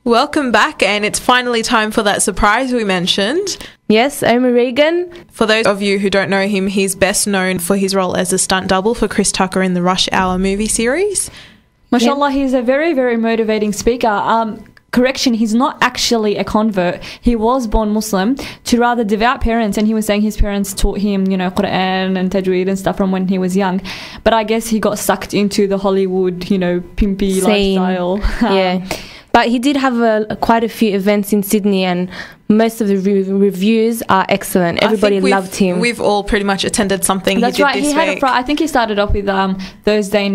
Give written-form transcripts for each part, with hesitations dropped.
Welcome back, and it's finally time for that surprise we mentioned. Yes, Omar Regan. For those of you who don't know him, he's best known for his role as a stunt double for Chris Tucker in the Rush Hour movie series. Mashallah, he's a very, very motivating speaker. Correction, he's not actually a convert. He was born Muslim to rather devout parents, and he was saying his parents taught him, Quran and Tajweed and stuff from when he was young. But I guess he got sucked into the Hollywood, pimpy lifestyle. Yeah. But he did have quite a few events in Sydney, and most of the reviews are excellent. Everybody loved him. We've all pretty much attended something That's he did right. this week. I think he started off with Friday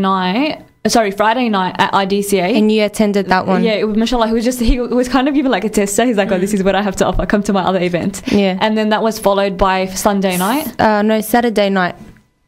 night at IDCA. And you attended that one. Yeah, mashallah, he was kind of given like a tester. He's like, oh, this is what I have to offer. Come to my other event. Yeah. And then that was followed by Sunday night. No, Saturday night.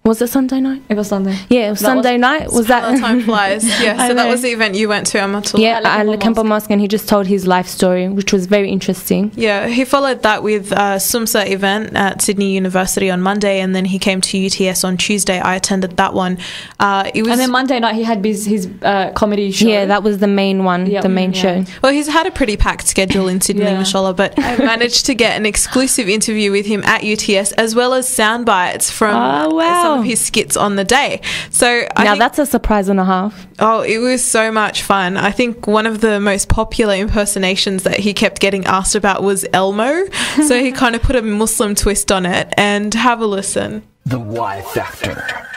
Was it Sunday night? It was Sunday. Yeah, it was Sunday night. Was that time flies? Yeah, so that was the event you went to, Amatullah. Yeah, at Lakemba Mosque, and he just told his life story, which was very interesting. Yeah, he followed that with Sumsa event at Sydney University on Monday, and then he came to UTS on Tuesday. I attended that one. And then Monday night he had his comedy show. Yeah, that was the main one, the main show. Well, he's had a pretty packed schedule in Sydney, mashallah, but I managed to get an exclusive interview with him at UTS, as well as sound bites from some of his skits on the day. So that's a surprise and a half. Oh, it was so much fun. I think one of the most popular impersonations that he kept getting asked about was Elmo. So he kind of put a Muslim twist on it, and have a listen. The Y Factor.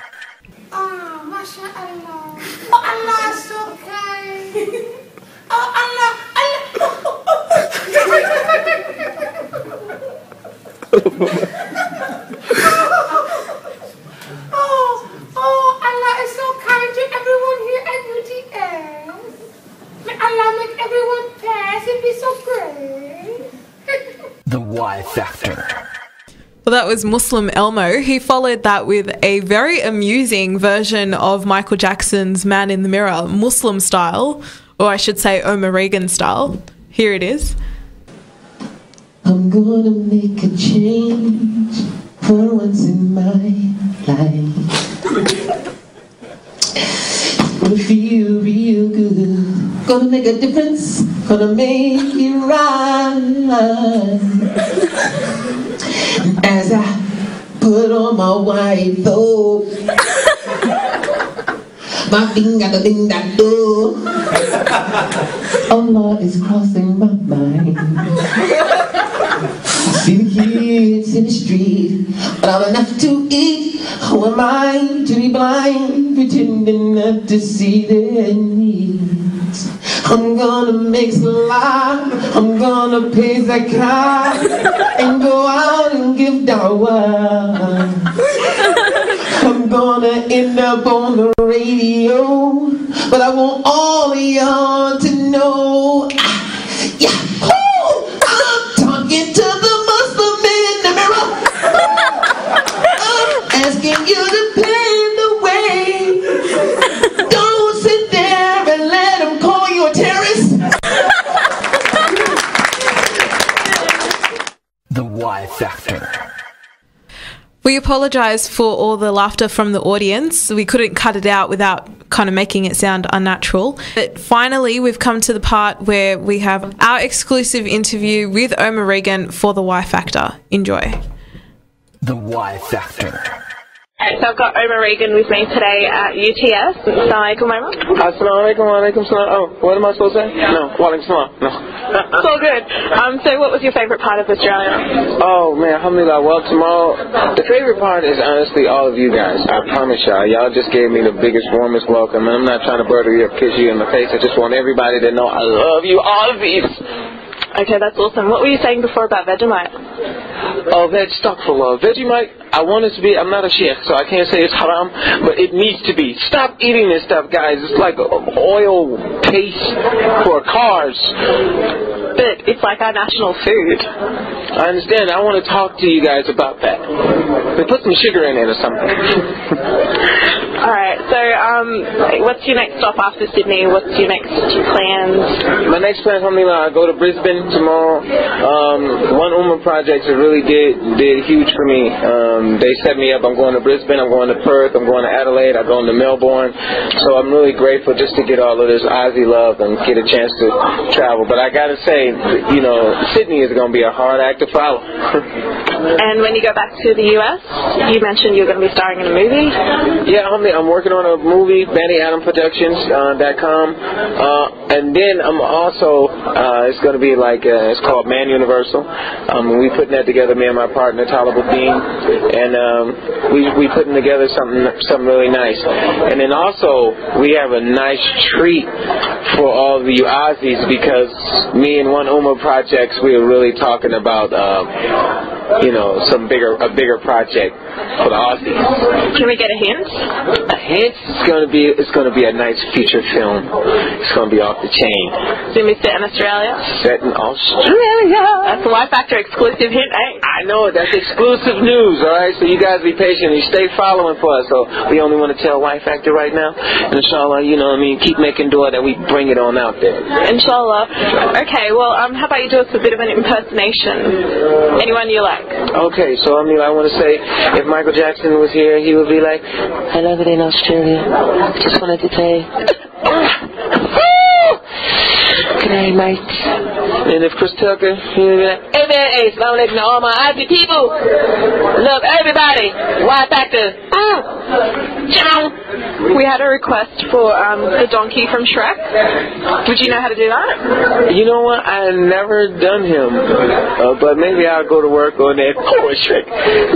Oh, mashallah. Oh, Allah is so kind. Oh, Allah. Allah is so kind to everyone here at UTS. May Allah make everyone pass and be so great. The Y Factor. Well, that was Muslim Elmo. He followed that with a very amusing version of Michael Jackson's Man in the Mirror, Muslim style, or I should say Omar Regan style. Here it is. I'm gonna make a change for once in my life. Gonna feel real good. Gonna make a difference. Gonna make it right. As I put on my white robe, my finger the thing that do. Allah is crossing my mind. I see the kids in the street, but I'm enough to eat. Who am I to be blind, pretending not to see their needs? I'm gonna make salah, I'm gonna pay zakat, and go out and give da'wah. I'm gonna end up on the radio, but I want all of y'all to know, I'm talking to the Muslim in the mirror. I'm asking you to pave the way. Don't sit there and let them call you a terrorist. The Y Factor. We apologise for all the laughter from the audience. We couldn't cut it out without kind of making it sound unnatural. But finally, we've come to the part where we have our exclusive interview with Omar Regan for the Y Factor. Enjoy. The Y Factor. So I've got Omar Regan with me today at UTS. Assalamualaikum, Omar. Assalamualaikum, walaikum salam. Oh, what am I supposed to say? No, walaikum salam. No. It's all good. So what was your favourite part of Australia? Oh, man, alhamdulillah. Well, tomorrow, the favorite part is honestly all of you guys. I promise y'all. Y'all just gave me the biggest, warmest welcome. And I'm not trying to butter you or kiss you in the face. I just want everybody to know I love you, all of you. Okay, that's awesome. What were you saying before about Vegemite? Oh, astaghfirullah. Vegemite, I want it to be, I'm not a sheikh, so I can't say it's haram, but it needs to be. Stop eating this stuff, guys. It's like oil paste for cars. But it's like our national food. I understand. I want to talk to you guys about that. They put some sugar in it or something. Alright, So, what's your next stop after Sydney? What's your next plans? My next plan, alhamdulillah, I go to Brisbane tomorrow. One Umrah project really did huge for me. They set me up. I'm going to Brisbane, I'm going to Perth, I'm going to Adelaide, I'm going to Melbourne. So I'm really grateful just to get all of this Aussie love and get a chance to travel. But I gotta say, you know, Sydney is going to be a hard act to follow. And when you go back to the US, you mentioned you're going to be starring in a movie? Yeah, I'm working on a movie, BannyAdamProductions.com. And then I'm also, it's going to be like, it's called Man Universal. We putting that together, me and my partner, Talabuddin. And we putting together something really nice. And then also, we have a nice treat for all of you Aussies, because me and One Umrah Projects, we are really talking about, you know, a bigger project for the Aussies. Can we get a hint? A hint? It's gonna be a nice feature film. It's gonna be off the chain. It's gonna be set in Australia? Set in Australia. That's a Y Factor exclusive hint, eh? I know it. That's exclusive news. All right. So you guys be patient. You stay following for us. So we only want to tell Y Factor right now. And inshallah, you know what I mean, keep making dua that we bring it on out there. Inshallah. Okay. Well, how about you do us a bit of an impersonation? Anyone you like? Okay, so I want to say, if Michael Jackson was here, he would be like, I love it in Australia. Just wanted to say, good night, mate. And if Chris Tucker, he would be like, hey man, hey, assalamu alaikum to all my Aussie people. Love everybody. Y Factor. We had a request for the donkey from Shrek. Would you know how to do that? You know what? I have never done him, but maybe I'll go to work on that. Oh, Shrek.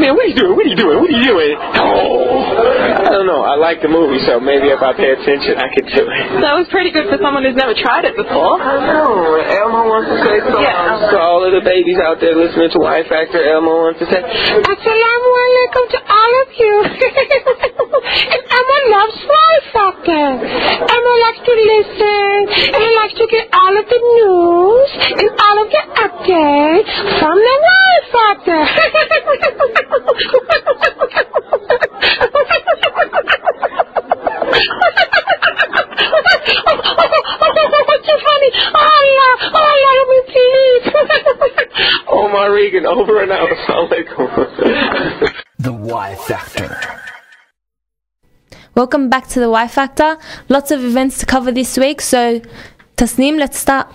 Man, what are you doing? What are you doing? What are you doing? Oh, I don't know. I like the movie, so maybe if I pay attention, I could do it. That was pretty good for someone who's never tried it before. I know. Elmo wants to say something. Yeah. So all of the babies out there listening to Y Factor, Elmo wants to say, Assalamu alaikum to all of you. And Elmo loves Y Factor. Elmo likes to listen, and he likes to get all of the news and all of the updates from the Y Factor. What's so funny? Allah, let me please. Omar Regan, over and out. Assalamu alaikum. The Y Factor. Welcome back to the Y Factor. Lots of events to cover this week, so Tasnim, let's start.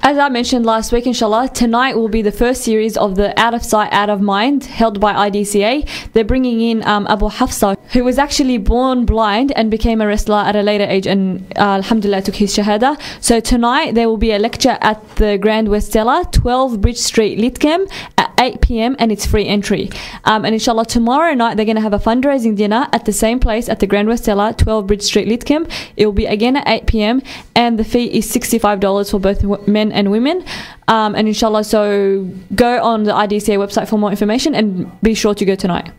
As I mentioned last week, inshallah, tonight will be the first series of the Out of Sight, Out of Mind held by IDCA. They're bringing in Abu Hafsa, who was actually born blind and became a wrestler at a later age, and alhamdulillah took his shahada. So tonight there will be a lecture at the Grand Westella, 12 Bridge Street, Litcombe at 8 p.m. and it's free entry. And inshallah tomorrow night they're going to have a fundraising dinner at the same place at the Grand Westella, 12 Bridge Street, Litcombe. It will be again at 8 p.m. and the fee is $65 for both men and women. And inshallah, so go on the IDCA website for more information and be sure to go tonight.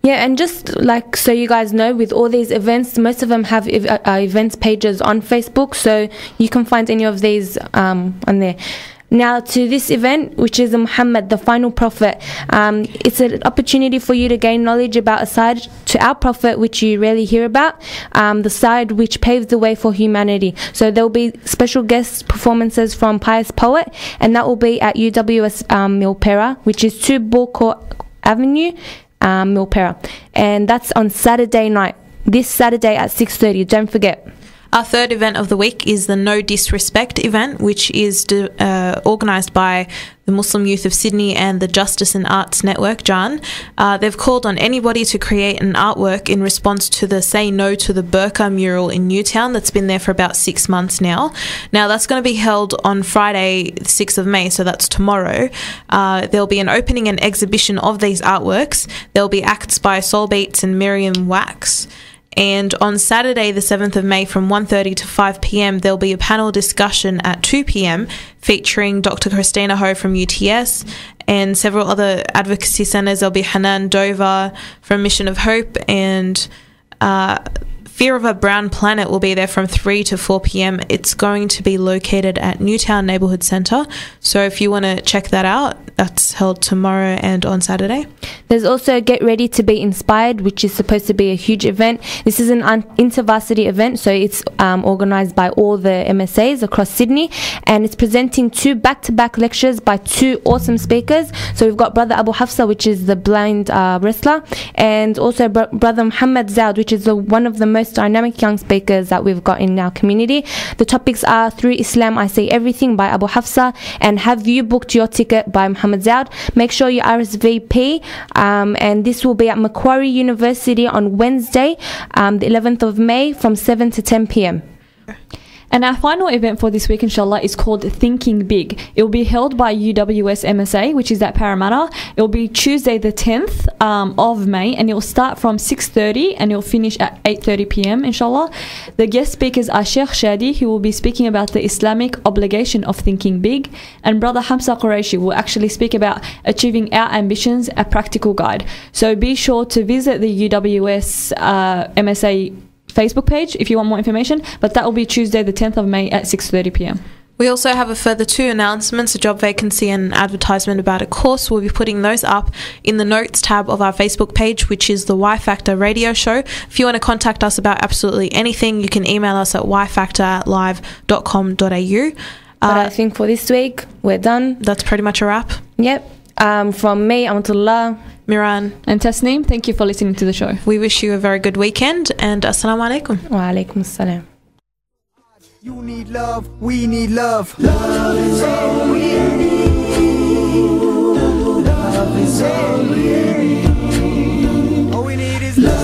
Yeah, and just like so you guys know, with all these events, most of them have events pages on Facebook, so you can find any of these on there. Now to this event, which is Muhammad, the final prophet. It's an opportunity for you to gain knowledge about a side to our prophet which you rarely hear about, the side which paved the way for humanity. So there will be special guest performances from Pious Poet, and that will be at UWS Milpera, which is 2 Bull Court Avenue, Milpera, and that's on Saturday night, this Saturday at 6:30. Don't forget. Our third event of the week is the No Disrespect event, which is organised by the Muslim Youth of Sydney and the Justice and Arts Network, JAN. They've called on anybody to create an artwork in response to the Say No to the Burqa mural in Newtown that's been there for about 6 months now. Now, that's going to be held on Friday, 6th of May, so that's tomorrow. There'll be an opening and exhibition of these artworks. There'll be acts by Soul Beats and Miriam Wax. And on Saturday, the 7th of May, from 1:30 to 5 p.m, there'll be a panel discussion at 2 p.m. featuring Dr. Christina Ho from UTS and several other advocacy centres. There'll be Hanan Dover from Mission of Hope and Fear of a Brown Planet will be there from 3 to 4 p.m. It's going to be located at Newtown Neighbourhood Centre. So if you want to check that out, that's held tomorrow and on Saturday. There's also Get Ready to Be Inspired, which is supposed to be a huge event. This is an inter-varsity event, so it's organised by all the MSAs across Sydney, and it's presenting 2 back-to-back lectures by 2 awesome speakers. So we've got Brother Abu Hafsa, which is the blind wrestler, and also Brother Muhammad Zaud, which is one of the most dynamic young speakers that we've got in our community. The topics are Through Islam I See Everything by Abu Hafsa and Have You Booked Your Ticket by Muhammad Zaud. Make sure you RSVP, and this will be at Macquarie University on Wednesday, the 11th of May from 7 to 10 p.m. And our final event for this week, inshallah, is called Thinking Big. It will be held by UWS MSA, which is at Parramatta. It will be Tuesday the 10th of May, and it will start from 6:30 and it will finish at 8:30 p.m, inshallah. The guest speakers are Sheikh Shadi, who will be speaking about the Islamic obligation of thinking big, and Brother Hamza Qureshi will actually speak about achieving our ambitions, a practical guide. So be sure to visit the UWS MSA Facebook page if you want more information, but that will be Tuesday the 10th of May at 6:30 p.m. We also have a further 2 announcements, a job vacancy and an advertisement about a course. We'll be putting those up in the notes tab of our Facebook page, which is the Y Factor radio show. If you want to contact us about absolutely anything, you can email us at yfactor@live.com.au. But I think for this week, we're done. That's pretty much a wrap. Yep. From me, Amatullah, Miran, and Tasnim, thank you for listening to the show. We wish you a very good weekend, and assalamu alaikum. Wa alaikum assalam. You need love, we need love. Love is all we need. Love is all we need. All we need is love.